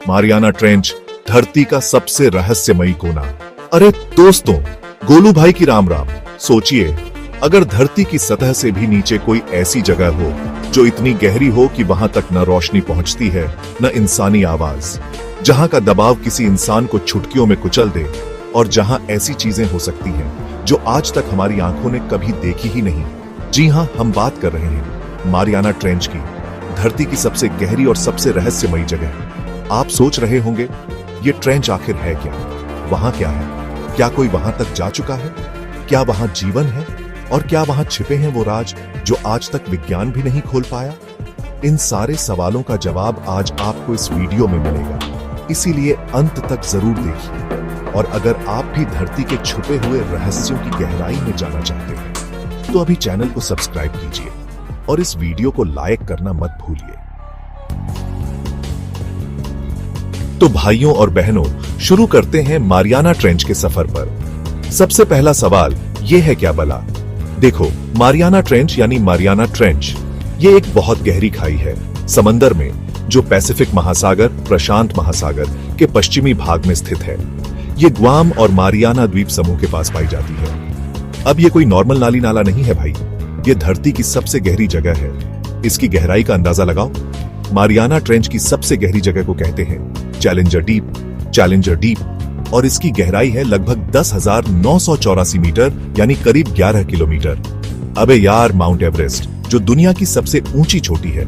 Mariana trench, धरती का सबसे रहस्यमयी कोना। अरे दोस्तों, गोलू भाई की राम राम। सोचिए, अगर धरती की सतह से भी नीचे कोई ऐसी जगह हो जो इतनी गहरी हो कि वहां तक न रोशनी पहुंचती है न इंसानी आवाज, जहां का दबाव किसी इंसान को चुटकियों में कुचल दे, और जहां ऐसी चीजें हो सकती हैं जो आज तक हमारी आंखों ने कभी देखी ही नहीं। जी हां, हम बात कर रहे हैं मारियाना ट्रेंच की, धरती की सबसे गहरी और सबसे रहस्यमयी जगह। आप सोच रहे होंगे, ये ट्रेंच आखिर है क्या? वहां क्या है? क्या कोई वहां तक जा चुका है? क्या वहां जीवन है? और क्या वहां छिपे हैं वो राज जो आज तक विज्ञान भी नहीं खोल पाया? इन सारे सवालों का जवाब आज आपको इस वीडियो में मिलेगा, इसीलिए अंत तक जरूर देखिए। और अगर आप भी धरती के छुपे हुए रहस्यों की गहराई में जाना चाहते हैं तो अभी चैनल को सब्सक्राइब कीजिए और इस वीडियो को लाइक करना मत भूलिए। तो भाइयों और बहनों, शुरू करते हैं मारियाना ट्रेंच के सफर पर। सबसे पहला सवाल यह है, क्या भला? देखो, मारियाना ट्रेंच यानी मारियाना ट्रेंच, ये एक बहुत गहरी खाई है समंदर में, जो पैसिफिक महासागर, प्रशांत महासागर के पश्चिमी भाग में स्थित है। ये ग्वाम और मारियाना द्वीप समूह के पास पाई जाती है। अब ये कोई नॉर्मल नाली नाला नहीं है भाई, ये धरती की सबसे गहरी जगह है। इसकी गहराई का अंदाजा लगाओ। मारियाना ट्रेंच की सबसे गहरी जगह को कहते हैं चैलेंजर डीप। चैलेंजर डीप, और इसकी गहराई है लगभग 10,984 मीटर, यानी करीब 11 किलोमीटर। अबे यार, माउंट एवरेस्ट जो दुनिया की सबसे ऊंची चोटी है,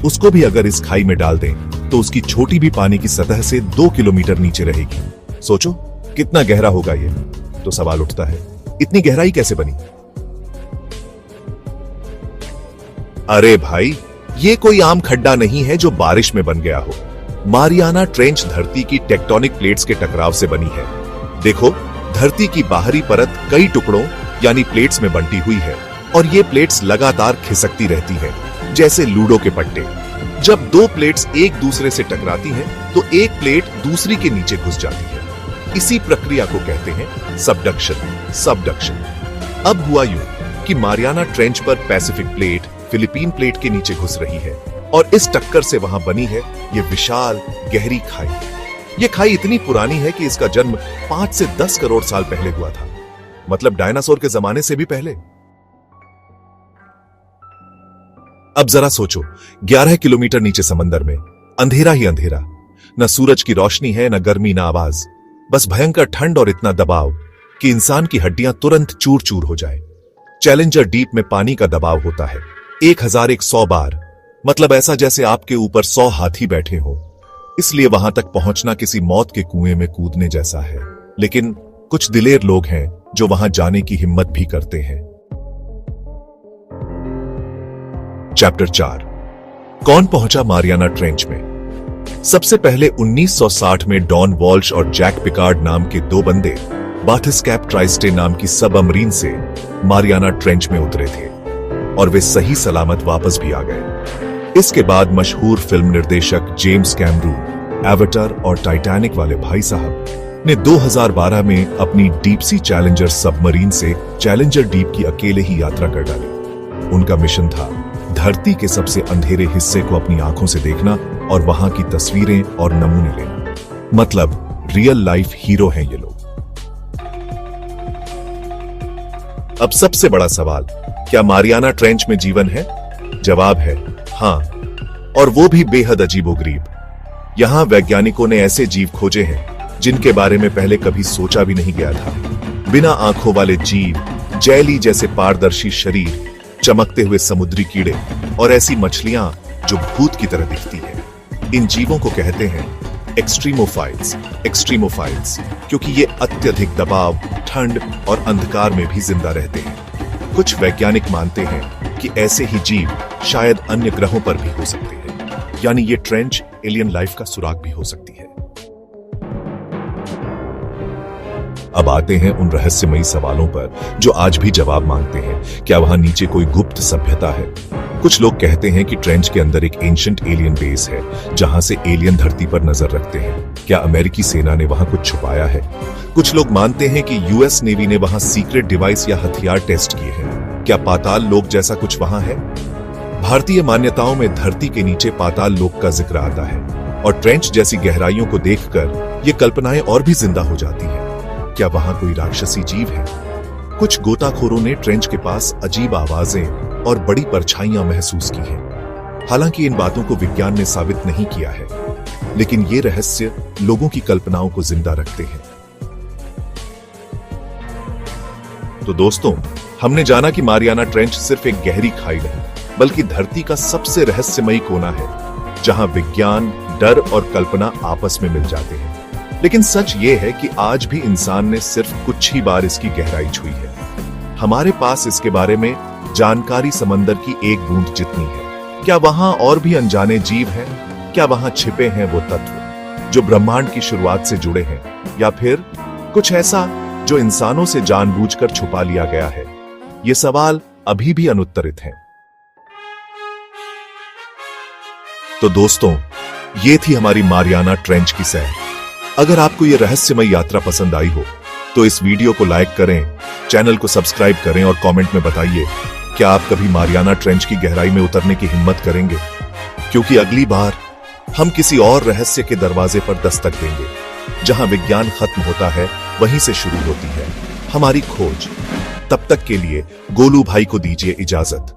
उसको भी अगर इस खाई में डाल दें तो उसकी चोटी भी पानी की सतह से 2 किलोमीटर नीचे रहेगी। सोचो कितना गहरा होगा ये। तो सवाल उठता है, इतनी गहराई कैसे बनी? अरे भाई, ये कोई आम खड्डा नहीं है जो बारिश में बन गया हो। मारियाना ट्रेंच धरती की टेक्टोनिक प्लेट्स के टकराव से बनी है। देखो, धरती की बाहरी परत कई टुकड़ों यानी प्लेट्स में बंटी हुई है, और ये प्लेट्स लगातार खिसकती रहती हैं, जैसे लूडो के पट्टे। जब दो प्लेट्स एक दूसरे से टकराती हैं, तो एक प्लेट दूसरी के नीचे घुस जाती है। इसी प्रक्रिया को कहते हैं सबडक्शन। सबडक्शन। अब हुआ यूं कि मारियाना ट्रेंच पर पैसिफिक प्लेट फिलीपीन प्लेट के नीचे घुस रही है, और इस टक्कर से वहां बनी है ये विशाल गहरी खाई। ये खाई इतनी पुरानी है कि इसका जन्म 5 से 10 करोड़ साल पहले हुआ था, मतलब डायनासोर के जमाने से भी पहले। अब जरा सोचो, 11 किलोमीटर नीचे समंदर में अंधेरा ही अंधेरा, न सूरज की रोशनी है, न गर्मी, न आवाज, बस भयंकर ठंड और इतना दबाव कि इंसान की हड्डियां तुरंत चूर चूर हो जाए। चैलेंजर डीप में पानी का दबाव होता है 1100 बार, मतलब ऐसा जैसे आपके ऊपर 100 हाथी बैठे हो। इसलिए वहां तक पहुंचना किसी मौत के कुएं में कूदने जैसा है। लेकिन कुछ दिलेर लोग हैं जो वहां जाने की हिम्मत भी करते हैं। चैप्टर 4, कौन पहुंचा मारियाना ट्रेंच में? सबसे पहले 1960 में डॉन वॉल्श और जैक पिकार्ड नाम के दो बंदे बाथिस्कैप ट्राइस्टे नाम की सबमरीन से मारियाना ट्रेंच में उतरे थे, और वे सही सलामत वापस भी आ गए। इसके बाद मशहूर फिल्म निर्देशक जेम्स कैमरून, एवाटार और टाइटैनिक वाले भाई साहब ने 2012 में अपनी डीप सी चैलेंजर सबमरीन से चैलेंजर डीप की अकेले ही यात्रा कर डाली। उनका मिशन था धरती के सबसे अंधेरे हिस्से को अपनी आंखों से देखना और वहां की तस्वीरें और नमूने लेना। मतलब रियल लाइफ हीरो हैं ये लोग। अब सबसे बड़ा सवाल, क्या मारियाना ट्रेंच में जीवन है? जवाब है हां, और वो भी बेहद अजीबोगरीब। यहां वैज्ञानिकों ने ऐसे जीव खोजे हैं जिनके बारे में पहले कभी सोचा भी नहीं गया था। बिना आंखों वाले जीव, जेली जैसे पारदर्शी शरीर, चमकते हुए समुद्री कीड़े और ऐसी मछलियां जो भूत की तरह दिखती हैं। इन जीवों को कहते हैं एक्सट्रीमोफाइल्स। एक्सट्रीमोफाइल्स क्योंकि ये अत्यधिक दबाव, ठंड और अंधकार में भी जिंदा रहते हैं। कुछ वैज्ञानिक मानते हैं कि ऐसे ही जीव शायद अन्य ग्रहों पर भी हो सकते हैं, यानी ये ट्रेंच एलियन लाइफ का सुराग भी हो सकती है। अब आते हैं उन रहस्यमयी सवालों पर जो आज भी जवाब मांगते हैं। क्या वहां नीचे कोई गुप्त सभ्यता है? कुछ लोग कहते हैं कि ट्रेंच के अंदर एक एंशिएंट एलियन बेस है जहां से एलियन धरती पर नजर रखते हैं। क्या अमेरिकी सेना ने वहां कुछ छुपाया है? कुछ लोग मानते हैं कि यूएस नेवी ने वहां सीक्रेट डिवाइस या हथियार टेस्ट किए हैं। क्या पाताल लोक जैसा कुछ वहां है? भारतीय मान्यताओं में धरती के नीचे पाताल लोक का जिक्र आता है। और ट्रेंच जैसी गहराइयों को देखकर ये कल्पनाएं और भी जिंदा हो जाती हैं। क्या वहां कोई राक्षसी जीव है? कुछ गोताखोरों ने ट्रेंच के पास अजीब आवाजें और बड़ी परछाइयां महसूस की हैं। हालांकि इन बातों को विज्ञान ने साबित नहीं किया है, लेकिन ये रहस्य लोगों की कल्पनाओं को जिंदा रखते हैं। तो दोस्तों, हमने जाना कि मारियाना ट्रेंच सिर्फ एक गहरी खाई नहीं, बल्कि धरती का सबसे रहस्यमयी कोना है, जहां विज्ञान, डर और कल्पना आपस में मिल जाते हैं। लेकिन सच ये है कि आज भी इंसान ने सिर्फ कुछ ही बार इसकी गहराई छुई है। हमारे पास इसके बारे में जानकारी समंदर की एक बूंद जितनी है। क्या वहां और भी अनजाने जीव हैं? क्या वहां छिपे हैं वो तत्व जो ब्रह्मांड की शुरुआत से जुड़े हैं, या फिर कुछ ऐसा जो इंसानों से जानबूझकर छुपा लिया गया है? ये सवाल अभी भी अनुत्तरित हैं। तो दोस्तों, ये थी हमारी मारियाना ट्रेंच की सैर। अगर आपको ये रहस्यमय यात्रा पसंद आई हो तो इस वीडियो को लाइक करें, चैनल को सब्सक्राइब करें और कमेंट में बताइए, क्या आप कभी मारियाना ट्रेंच की गहराई में उतरने की हिम्मत करेंगे? क्योंकि अगली बार हम किसी और रहस्य के दरवाजे पर दस्तक देंगे। जहां विज्ञान खत्म होता है, वहीं से शुरू होती है हमारी खोज। तब तक के लिए गोलू भाई को दीजिए इजाजत।